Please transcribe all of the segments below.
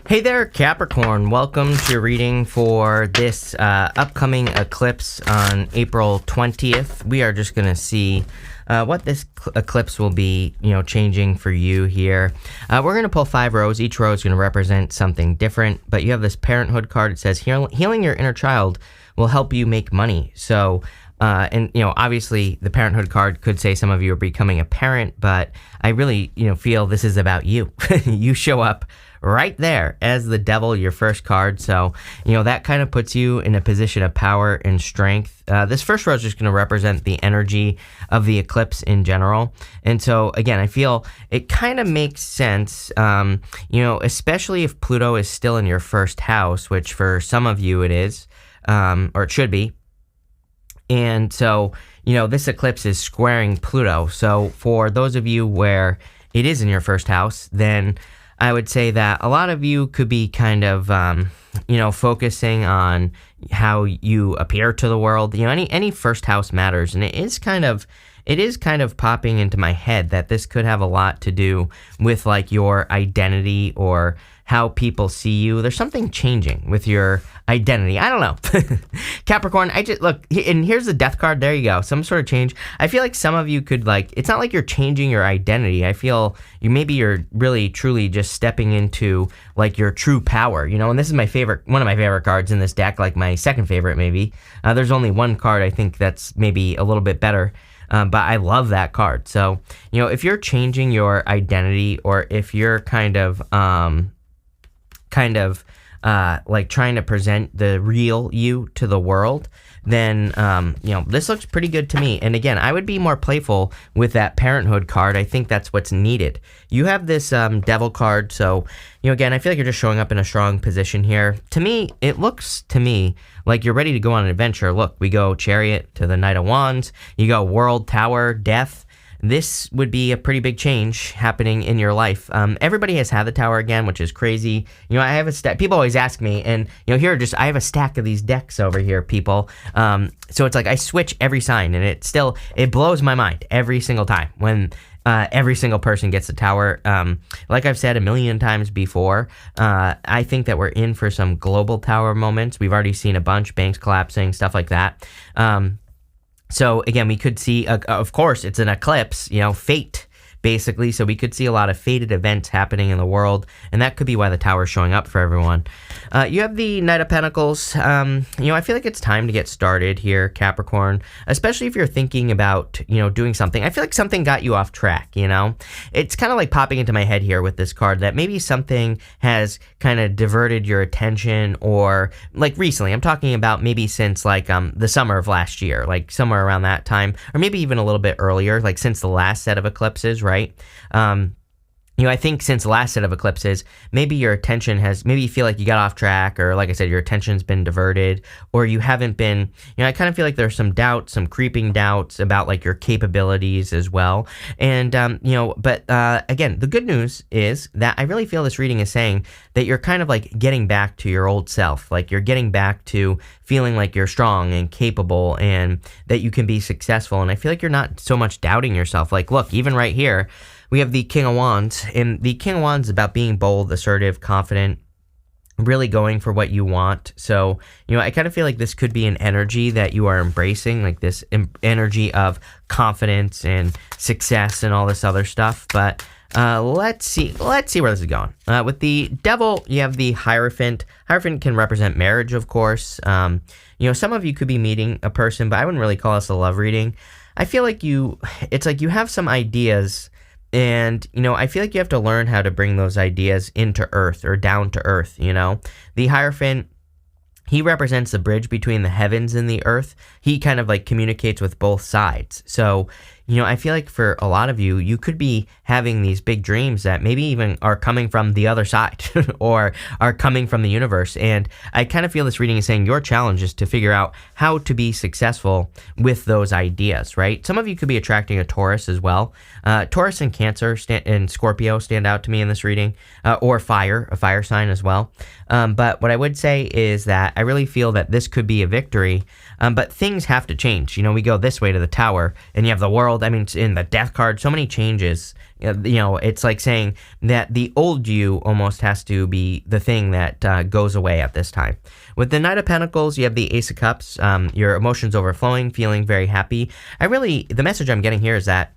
Hey there, Capricorn. Welcome to your reading for this upcoming eclipse on April 20th. We are just going to see what this eclipse will be, changing for you here. We're going to pull 5 rows. Each row is going to represent something different, but you have this parenthood card. It says, healing your inner child will help you make money. So, obviously the parenthood card could say some of you are becoming a parent, but I really, feel this is about you. You show up right there as the devil, your first card. So, that kind of puts you in a position of power and strength. This first row is just going to represent the energy of the eclipse in general. And so, again, I feel it kind of makes sense, especially if Pluto is still in your first house, which for some of you it is, or it should be. And so, this eclipse is squaring Pluto. So for those of you where it is in your first house, then I would say that a lot of you could be kind of, focusing on how you appear to the world. Any first house matters, and it is kind of popping into my head that this could have a lot to do with like your identity or how people see you. There's something changing with your identity. I don't know. Capricorn, look, and here's the death card. There you go. Some sort of change. I feel like some of you could it's not like you're changing your identity. I feel you're really truly just stepping into like your true power, and this is one of my favorite cards in this deck, like my second favorite maybe. There's only one card I think that's maybe a little bit better. But I love that card. So, if you're changing your identity, or if you're kind of like trying to present the real you to the world, then, this looks pretty good to me. And again, I would be more playful with that parenthood card. I think that's what's needed. You have this devil card. So, again, I feel like you're just showing up in a strong position here. To me, it looks to me like you're ready to go on an adventure. Look, we go Chariot to the Knight of Wands. You go World, Tower, Death. This would be a pretty big change happening in your life. Everybody has had the Tower again, which is crazy. I have a stack. People always ask me, and I have a stack of these decks over here, people. So it's like I switch every sign, and it blows my mind every single time when every single person gets the Tower. Like I've said a million times before, I think that we're in for some global Tower moments. We've already seen a bunch, banks collapsing, stuff like that. So again, we could see, of course, it's an eclipse, fate, basically. So we could see a lot of fated events happening in the world, and that could be why the Tower is showing up for everyone. You have the Knight of Pentacles. I feel like it's time to get started here, Capricorn, especially if you're thinking about, doing something. I feel like something got you off track, It's kind of like popping into my head here with this card that maybe something has kind of diverted your attention, or like recently, I'm talking about maybe since like the summer of last year, like somewhere around that time, or maybe even a little bit earlier, like since the last set of eclipses, right? I think since the last set of eclipses, maybe your attention maybe you feel like you got off track, or like I said, your attention's been diverted, or you haven't been, I kind of feel like there's some doubts, some creeping doubts about like your capabilities as well. And, but again, the good news is that I really feel this reading is saying that you're kind of like getting back to your old self, like you're getting back to feeling like you're strong and capable and that you can be successful. And I feel like you're not so much doubting yourself. Like, look, even right here, we have the King of Wands, and the King of Wands is about being bold, assertive, confident, really going for what you want. So, I kind of feel like this could be an energy that you are embracing, like this energy of confidence and success and all this other stuff. But let's see where this is going. With the Devil, you have the Hierophant. Hierophant can represent marriage, of course. Some of you could be meeting a person, but I wouldn't really call this a love reading. I feel like it's like you have some ideas, and, I feel like you have to learn how to bring those ideas into earth, or down to earth, The Hierophant, he represents the bridge between the heavens and the earth. He kind of like communicates with both sides. So, I feel like for a lot of you, you could be having these big dreams that maybe even are coming from the other side or are coming from the universe. And I kind of feel this reading is saying your challenge is to figure out how to be successful with those ideas, right? Some of you could be attracting a Taurus as well. Taurus and Cancer and Scorpio stand out to me in this reading, or a fire sign as well. But what I would say is that I really feel that this could be a victory, but things have to change. We go this way to the Tower, and you have the World. I mean, in the Death card, so many changes It's like saying that the old you almost has to be the thing that goes away at this time. With the Knight of Pentacles, you have the Ace of Cups, your emotions overflowing, feeling very happy. The message I'm getting here is that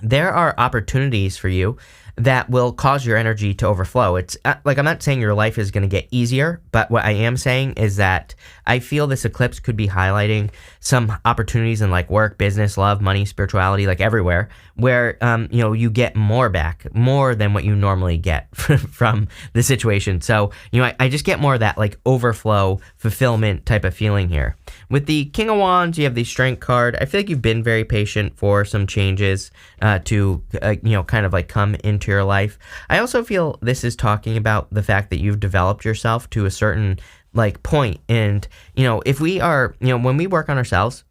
there are opportunities for you that will cause your energy to overflow. It's like, I'm not saying your life is going to get easier, but what I am saying is that I feel this eclipse could be highlighting some opportunities in like work, business, love, money, spirituality, like everywhere, where you get more back, more than what you normally get from the situation. So I just get more of that like overflow, fulfillment type of feeling here. With the King of Wands, you have the Strength card. I feel like you've been very patient for some changes to kind of like come into your life. I also feel this is talking about the fact that you've developed yourself to a certain like point. And if we are, when we work on ourselves,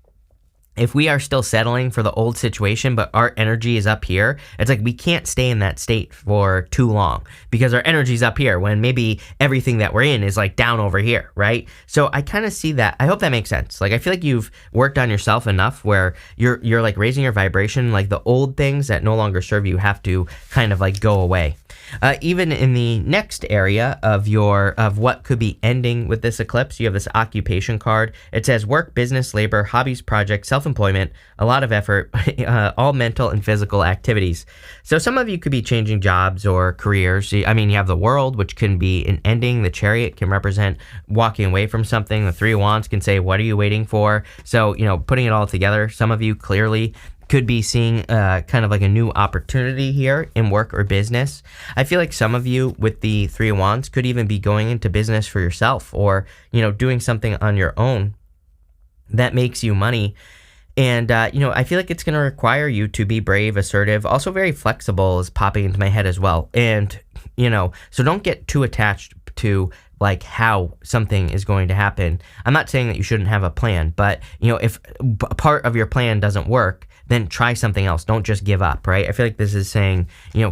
if we are still settling for the old situation, but our energy is up here, it's like we can't stay in that state for too long because our energy's up here when maybe everything that we're in is like down over here, right? So I kind of see that. I hope that makes sense. Like, I feel like you've worked on yourself enough where you're like raising your vibration, like the old things that no longer serve you have to kind of like go away. Even in the next area of what could be ending with this eclipse, you have this occupation card. It says work, business, labor, hobbies, projects, self-employment, a lot of effort, all mental and physical activities. So some of you could be changing jobs or careers. I mean, you have the World, which can be an ending. The Chariot can represent walking away from something. The Three of Wands can say, what are you waiting for? So, putting it all together, some of you clearly could be seeing kind of like a new opportunity here in work or business. I feel like some of you with the Three of Wands could even be going into business for yourself or, doing something on your own that makes you money. And, I feel like it's going to require you to be brave, assertive, also very flexible is popping into my head as well. And, so don't get too attached to like how something is going to happen. I'm not saying that you shouldn't have a plan, but, if part of your plan doesn't work, then try something else. Don't just give up, right? I feel like this is saying,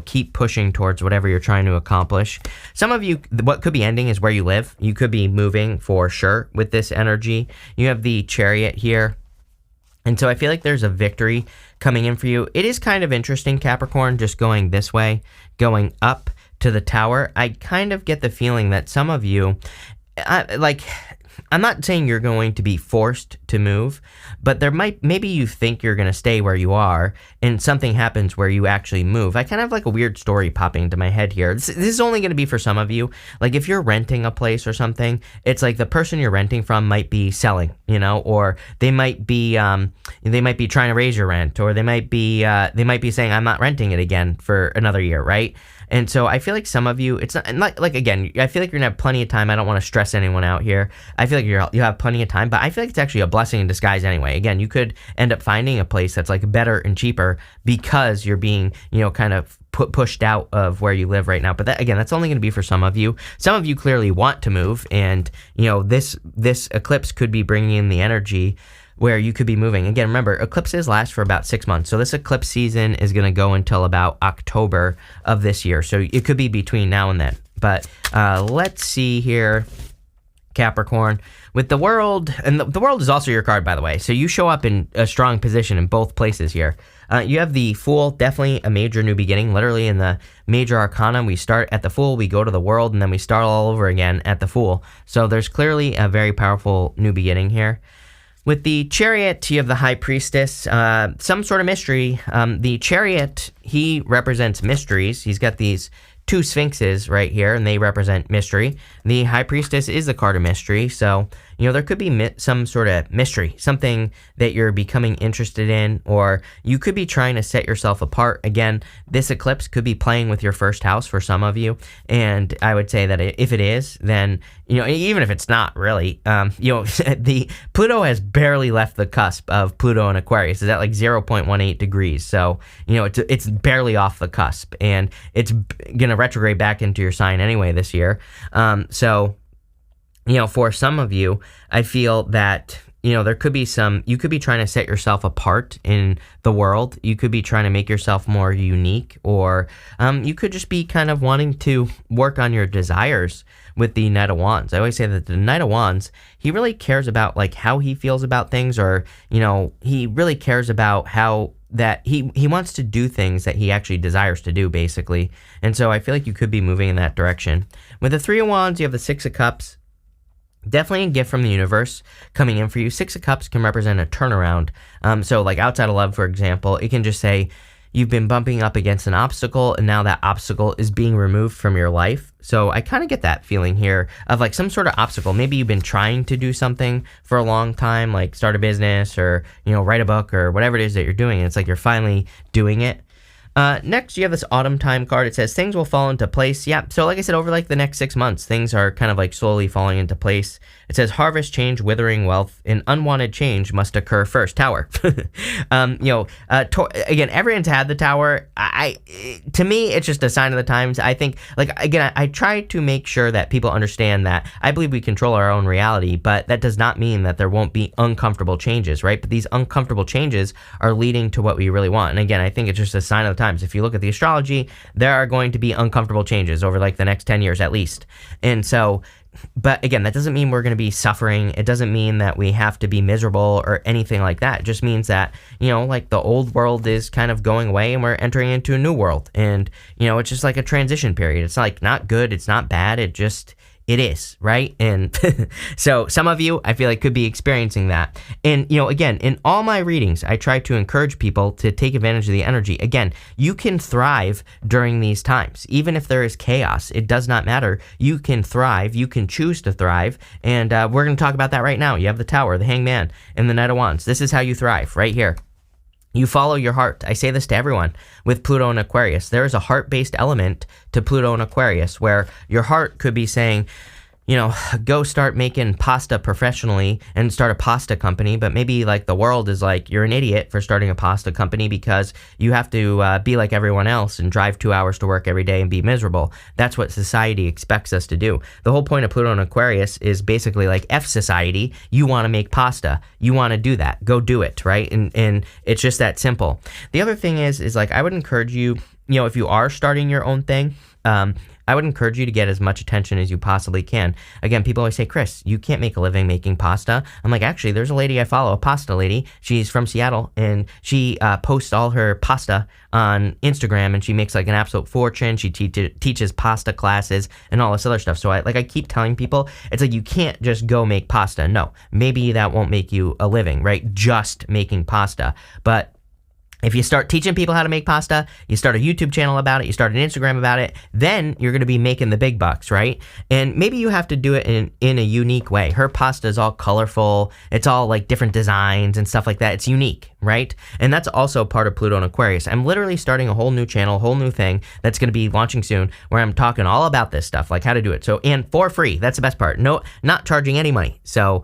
keep pushing towards whatever you're trying to accomplish. Some of you, what could be ending is where you live. You could be moving for sure with this energy. You have the Chariot here. And so I feel like there's a victory coming in for you. It is kind of interesting, Capricorn, just going this way, going up to the Tower. I kind of get the feeling that some of you, I'm not saying you're going to be forced to move, but maybe you think you're going to stay where you are and something happens where you actually move. I kind of have like a weird story popping into my head here. This is only going to be for some of you. Like if you're renting a place or something, it's like the person you're renting from might be selling, or they might be trying to raise your rent, or they might be saying, I'm not renting it again for another year, right? And so I feel like some of you, it's not like, again, I feel like you're going to have plenty of time. I don't want to stress anyone out here. I feel like you have plenty of time, but I feel like it's actually a blessing in disguise anyway. Again, you could end up finding a place that's like better and cheaper because you're being, kind of pushed out of where you live right now. But that's only going to be for some of you. Some of you clearly want to move, and, this eclipse could be bringing in the energy where you could be moving. Again, remember, eclipses last for about 6 months. So this eclipse season is going to go until about October of this year. So it could be between now and then. But let's see here, Capricorn. With the World, and the World is also your card, by the way. So you show up in a strong position in both places here. You have the Fool, definitely a major new beginning. Literally in the major arcana, we start at the Fool, we go to the World, and then we start all over again at the Fool. So there's clearly a very powerful new beginning here. With the Chariot, you have the High Priestess, some sort of mystery. The Chariot, he represents mysteries. He's got these two sphinxes right here, and they represent mystery. The High Priestess is the card of mystery, so, there could be some sort of mystery, something that you're becoming interested in, or you could be trying to set yourself apart. Again, this eclipse could be playing with your first house for some of you, and I would say that if it is, then, even if it's not really, the Pluto has barely left the cusp of Pluto and Aquarius. It's at like 0.18 degrees, so, it's barely off the cusp, and it's going to retrograde back into your sign anyway this year. So, for some of you, I feel that, there could be you could be trying to set yourself apart in the world. You could be trying to make yourself more unique, or you could just be kind of wanting to work on your desires with the Knight of Wands. I always say that the Knight of Wands, he really cares about like how he feels about things, or, he really cares about how that he wants to do things that he actually desires to do, basically. And so I feel like you could be moving in that direction. With the Three of Wands, you have the Six of Cups. Definitely a gift from the universe coming in for you. Six of Cups can represent a turnaround. So like outside of love, for example, it can just say you've been bumping up against an obstacle and now that obstacle is being removed from your life. So I kind of get that feeling here of like some sort of obstacle. Maybe you've been trying to do something for a long time, like start a business or, write a book or whatever it is that you're doing. And it's like you're finally doing it. Next, you have this autumn time card. It says things will fall into place. Yeah, so like I said, over like the next 6 months, things are kind of like slowly falling into place. It says harvest, change, withering, wealth, and unwanted change must occur first. Tower. Again, everyone's had the tower. To me, it's just a sign of the times. I think, like, again, I try to make sure that people understand that I believe we control our own reality, but that does not mean that there won't be uncomfortable changes, right? But these uncomfortable changes are leading to what we really want. And again, I think it's just a sign of the times. If you look at the astrology, there are going to be uncomfortable changes over like the next 10 years at least. And so, but again, that doesn't mean we're going to be suffering. It doesn't mean that we have to be miserable or anything like that. It just means that, like the old world is kind of going away and we're entering into a new world. And, it's just like a transition period. It's like not good. It's not bad. It is, right? And so some of you, I feel like, could be experiencing that. And, again, in all my readings, I try to encourage people to take advantage of the energy. Again, you can thrive during these times. Even if there is chaos, it does not matter. You can thrive. You can choose to thrive. And we're going to talk about that right now. You have the Tower, the Hangman, and the Knight of Wands. This is how you thrive right here. You follow your heart. I say this to everyone with Pluto and Aquarius. There is a heart-based element to Pluto and Aquarius where your heart could be saying, go start making pasta professionally and start a pasta company. But maybe like the world is like, you're an idiot for starting a pasta company because you have to be like everyone else and drive 2 hours to work every day and be miserable. That's what society expects us to do. The whole point of Pluto and Aquarius is basically like, F society, you want to make pasta. You want to do that. Go do it, right? And it's just that simple. The other thing is like, I would encourage you, if you are starting your own thing, I would encourage you to get as much attention as you possibly can. Again, people always say, Chris, you can't make a living making pasta. I'm like, actually, there's a lady I follow, a pasta lady. She's from Seattle, and she posts all her pasta on Instagram, and she makes like an absolute fortune. She teaches pasta classes and all this other stuff. So I keep telling people, it's like, you can't just go make pasta. No, maybe that won't make you a living, right? Just making pasta. But if you start teaching people how to make pasta, you start a YouTube channel about it, you start an Instagram about it, then you're going to be making the big bucks, right? And maybe you have to do it in a unique way. Her pasta is all colorful. It's all like different designs and stuff like that. It's unique, right? And that's also part of Pluto and Aquarius. I'm literally starting a whole new channel, whole new thing that's going to be launching soon where I'm talking all about this stuff, like how to do it. So, and for free, that's the best part. No, not charging any money. So,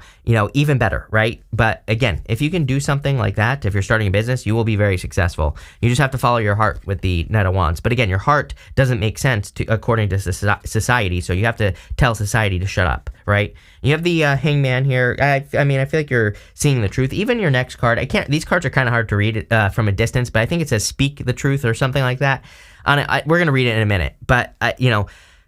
even better, right? But again, if you can do something like that, if you're starting a business, you will be very successful. You just have to follow your heart with the Knight of Wands. But again, your heart doesn't make sense according to society, so you have to tell society to shut up, right? You have the Hangman here. I feel like you're seeing the truth. Even your next card, these cards are kind of hard to read from a distance, but I think it says speak the truth or something like that. We're going to read it in a minute, but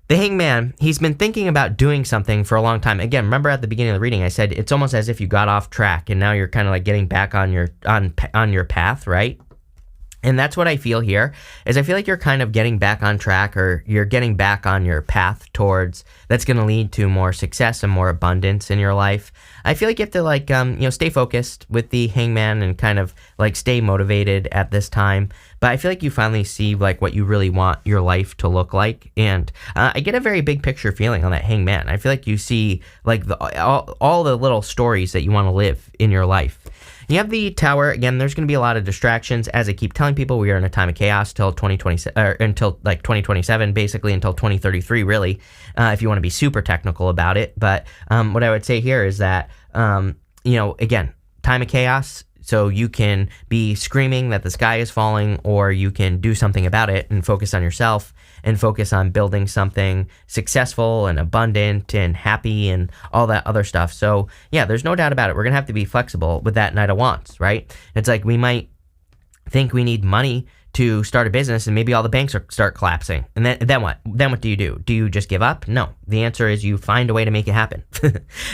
the Hangman, he's been thinking about doing something for a long time. Again, remember at the beginning of the reading, I said it's almost as if you got off track and now you're kind of like getting back on your path, right? And that's what I feel here, is I feel like you're kind of getting back on track, or you're getting back on your path towards that's going to lead to more success and more abundance in your life. I feel like you have to like, stay focused with the Hangman and kind of like stay motivated at this time. But I feel like you finally see like what you really want your life to look like. And I get a very big picture feeling on that Hangman. I feel like you see like all the little stories that you want to live in your life. You have the Tower. Again, there's going to be a lot of distractions. As I keep telling people, we are in a time of chaos till 2027, basically until 2033, really, if you want to be super technical about it. But what I would say here is that, again, time of chaos. So you can be screaming that the sky is falling, or you can do something about it and focus on yourself and focus on building something successful and abundant and happy and all that other stuff. So yeah, there's no doubt about it. We're going to have to be flexible with that Knight of Wands, right? It's like we might think we need money to start a business, and maybe all the banks start collapsing. And then what? Then what do? Do you just give up? No. The answer is you find a way to make it happen.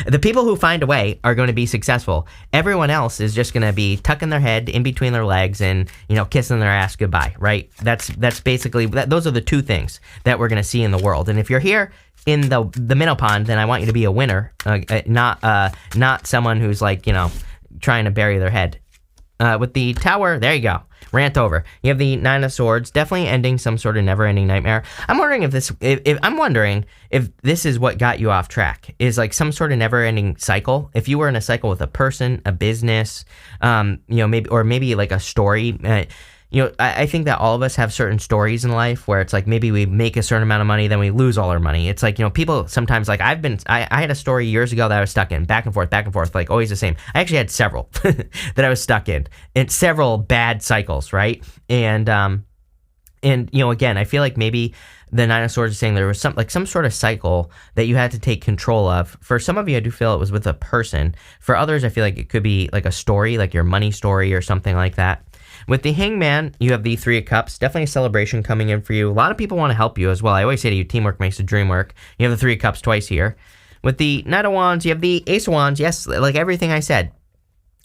The people who find a way are going to be successful. Everyone else is just going to be tucking their head in between their legs and, kissing their ass goodbye, right? That's basically, those are the two things that we're going to see in the world. And if you're here in the minnow pond, then I want you to be a winner, not someone who's trying to bury their head. With the Tower, there you go. Rant over. You have the Nine of Swords, definitely ending some sort of never-ending nightmare. I'm wondering if this is what got you off track. Is some sort of never-ending cycle. If you were in a cycle with a person, a business, maybe like a story. I think that all of us have certain stories in life where it's maybe we make a certain amount of money, then we lose all our money. It's people sometimes I had a story years ago that I was stuck in, back and forth, always the same. I actually had several that I was stuck in several bad cycles, right? And again, I feel like maybe the Nine of Swords is saying there was some sort of cycle that you had to take control of. For some of you, I do feel it was with a person. For others, I feel like it could be like a story, like your money story or something like that. With the Hangman, you have the Three of Cups. Definitely a celebration coming in for you. A lot of people want to help you as well. I always say to you, teamwork makes the dream work. You have the Three of Cups twice here. With the Knight of Wands, you have the Ace of Wands. Yes, like everything I said.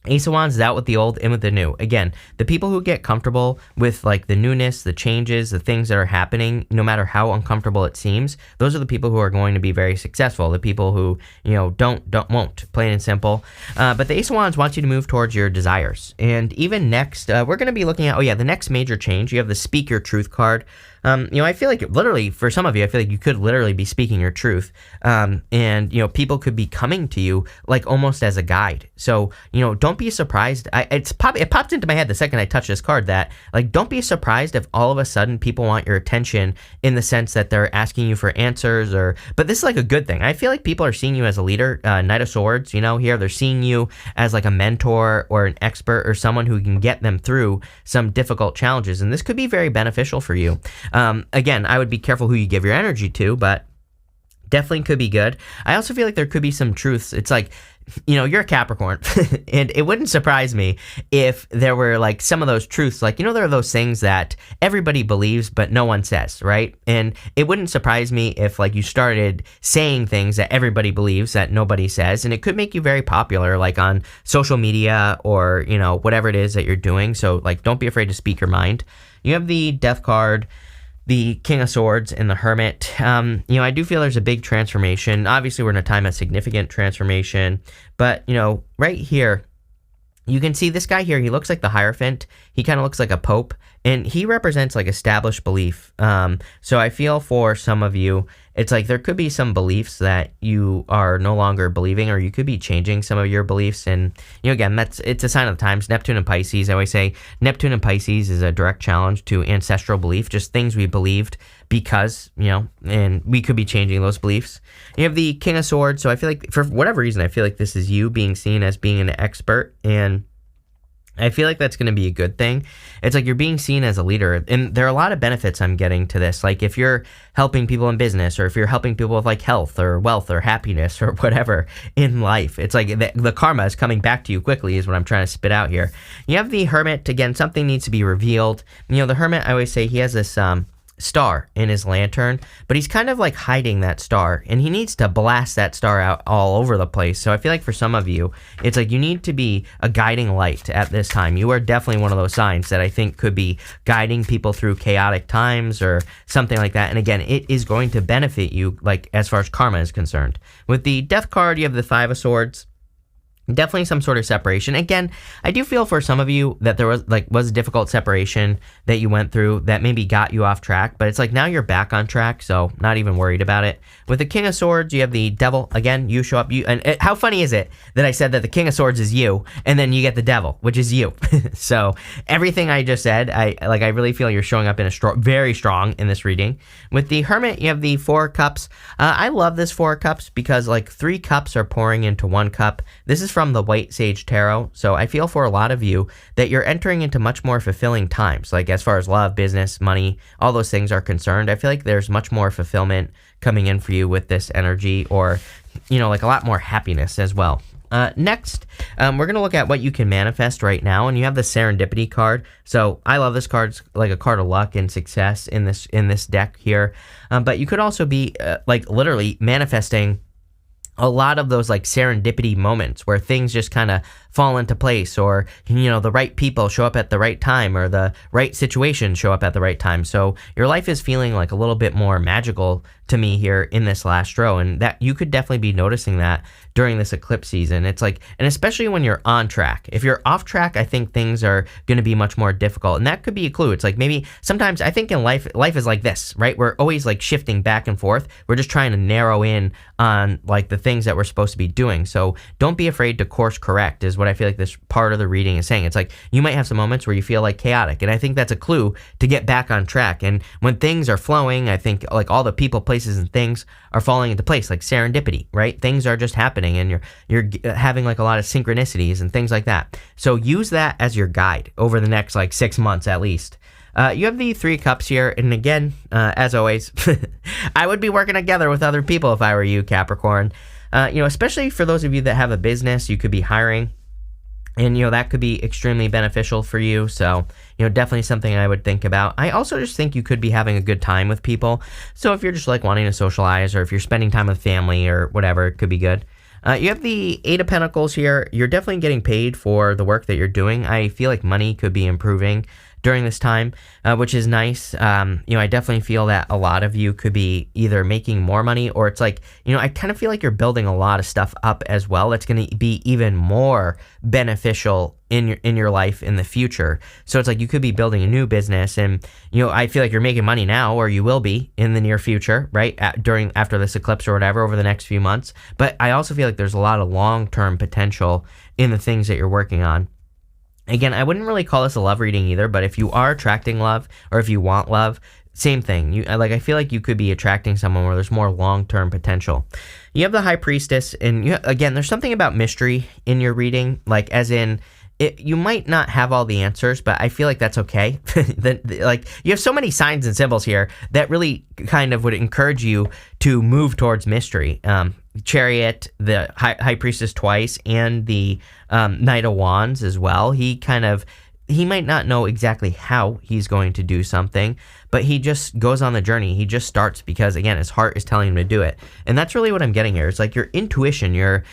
Ace of Wands is out with the old, in with the new. Again, the people who get comfortable with the newness, the changes, the things that are happening, no matter how uncomfortable it seems, those are the people who are going to be very successful. The people who, won't, plain and simple. But the Ace of Wands wants you to move towards your desires. And even next, we're going to be looking at, the next major change. You have the Speak Your Truth card. I feel like literally for some of you, I feel like you could literally be speaking your truth. And people could be coming to you almost as a guide. So, don't be surprised. It popped into my head the second I touched this card that don't be surprised if all of a sudden people want your attention in the sense that they're asking you for answers but this is a good thing. I feel like people are seeing you as a leader, Knight of Swords, here they're seeing you as a mentor or an expert or someone who can get them through some difficult challenges. And this could be very beneficial for you. Again, I would be careful who you give your energy to, but definitely could be good. I also feel like there could be some truths. It's you're a Capricorn, and it wouldn't surprise me if there were some of those truths, there are those things that everybody believes, but no one says, right? And it wouldn't surprise me if you started saying things that everybody believes that nobody says, and it could make you very popular, on social media or, whatever it is that you're doing. So don't be afraid to speak your mind. You have the Death card, the King of Swords, and the Hermit. I do feel there's a big transformation. Obviously, we're in a time of significant transformation. But, right here, you can see this guy here. He looks like the Hierophant. He kind of looks like a pope. And he represents established belief. So I feel for some of you, it's there could be some beliefs that you are no longer believing, or you could be changing some of your beliefs. And, again, it's a sign of the times. Neptune and Pisces, I always say Neptune and Pisces is a direct challenge to ancestral belief, just things we believed because, and we could be changing those beliefs. You have the King of Swords. So I feel like for whatever reason, I feel like this is you being seen as being an expert, and I feel like that's going to be a good thing. It's you're being seen as a leader, and there are a lot of benefits I'm getting to this. If you're helping people in business, or if you're helping people with health or wealth or happiness or whatever in life, it's the karma is coming back to you quickly is what I'm trying to spit out here. You have the Hermit. Again, something needs to be revealed. The Hermit, I always say he has this star in his lantern, but he's kind of hiding that star, and he needs to blast that star out all over the place. So I feel like for some of you, it's you need to be a guiding light at this time. You are definitely one of those signs that I think could be guiding people through chaotic times or something like that. And again, it is going to benefit you as far as karma is concerned. With the Death card, you have the Five of Swords. Definitely some sort of separation. Again, I do feel for some of you that there was a difficult separation that you went through that maybe got you off track, but it's now you're back on track, so not even worried about it. With the King of Swords, you have the Devil. Again, you show up. How funny is it that I said that the King of Swords is you, and then you get the Devil, which is you. So everything I just said, I really feel you're showing up in very strong in this reading. With the Hermit, you have the Four of Cups. I love this Four of Cups because three cups are pouring into one cup. This is from the White Sage Tarot. So I feel for a lot of you that you're entering into much more fulfilling times. As far as love, business, money, all those things are concerned, I feel like there's much more fulfillment coming in for you with this energy, or, a lot more happiness as well. Next, we're going to look at what you can manifest right now, and you have the serendipity card. So I love this card. It's like a card of luck and success in this deck here. But you could also be like literally manifesting a lot of those like serendipity moments where things just kind of fall into place, or the right people show up at the right time, or the right situation show up at the right time. So your life is feeling like a little bit more magical to me here in this last row, and that you could definitely be noticing that during this eclipse season. It's like, and especially when you're on track. If you're off track, I think things are going to be much more difficult, and that could be a clue. It's like maybe sometimes I think in life is like this, right? We're always like shifting back and forth. We're just trying to narrow in on like the things that we're supposed to be doing. So don't be afraid to course correct, is what I feel like this part of the reading is saying. It's like you might have some moments where you feel like chaotic, and I think that's a clue to get back on track. And when things are flowing, I think like all the people, places, and things are falling into place, like serendipity, right? Things are just happening, and you're having like a lot of synchronicities and things like that. So use that as your guide over the next like 6 months at least. You have the 3 cups here, and again, as always, I would be working together with other people if I were you, Capricorn. Especially for those of you that have a business, you could be hiring, and that could be extremely beneficial for you. So definitely something I would think about. I also just think you could be having a good time with people. So if you're just like wanting to socialize, or if you're spending time with family or whatever, it could be good. You have the 8 of Pentacles here. You're definitely getting paid for the work that you're doing. I feel like money could be improving during this time, which is nice. I definitely feel that a lot of you could be either making more money, or it's like, I kind of feel like you're building a lot of stuff up as well that's going to be even more beneficial in your life in the future. So it's like you could be building a new business, and I feel like you're making money now, or you will be in the near future, right? After this eclipse or whatever, over the next few months. But I also feel like there's a lot of long-term potential in the things that you're working on. Again, I wouldn't really call this a love reading either, but if you are attracting love, or if you want love, same thing. I feel like you could be attracting someone where there's more long-term potential. You have the High Priestess, and again, there's something about mystery in your reading, like as in, you might not have all the answers, but I feel like that's okay. Like you have so many signs and symbols here that really kind of would encourage you to move towards mystery. Chariot, the High Priestess twice, and the Knight of Wands as well. He might not know exactly how he's going to do something, but he just goes on the journey. He just starts because, again, his heart is telling him to do it. And that's really what I'm getting here. It's like your intuition, your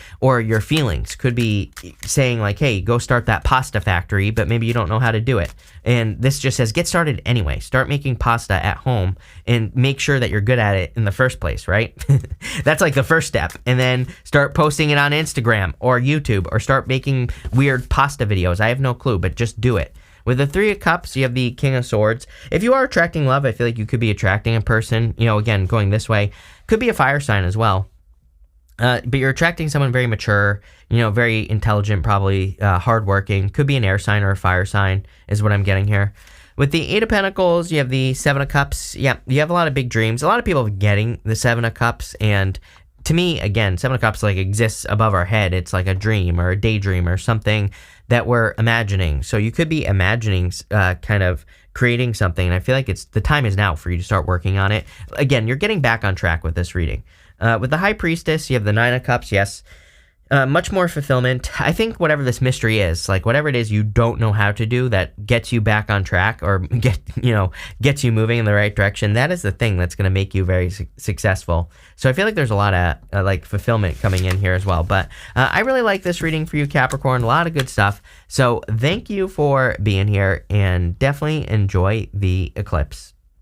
feelings could be saying like, hey, go start that pasta factory, but maybe you don't know how to do it. And this just says, get started anyway. Start making pasta at home and make sure that you're good at it in the first place, right? That's like the first step. And then start posting it on Instagram or YouTube, or start making weird pasta videos. I have no clue, but just do it. With the 3 of Cups, you have the King of Swords. If you are attracting love, I feel like you could be attracting a person, again, going this way. Could be a fire sign as well. But you're attracting someone very mature, very intelligent, probably hardworking. Could be an air sign or a fire sign is what I'm getting here. With the 8 of Pentacles, you have the 7 of Cups. Yeah, you have a lot of big dreams. A lot of people are getting the 7 of Cups, and to me, again, 7 of Cups like exists above our head. It's like a dream or a daydream or something that we're imagining. So you could be imagining kind of creating something, and I feel like the time is now for you to start working on it. Again, you're getting back on track with this reading. With the High Priestess, you have the 9 of Cups. Yes, much more fulfillment. I think whatever this mystery is, like whatever it is you don't know how to do that gets you back on track, or gets you moving in the right direction, that is the thing that's going to make you very successful. So I feel like there's a lot of like fulfillment coming in here as well. But I really like this reading for you, Capricorn. A lot of good stuff. So thank you for being here, and definitely enjoy the eclipse.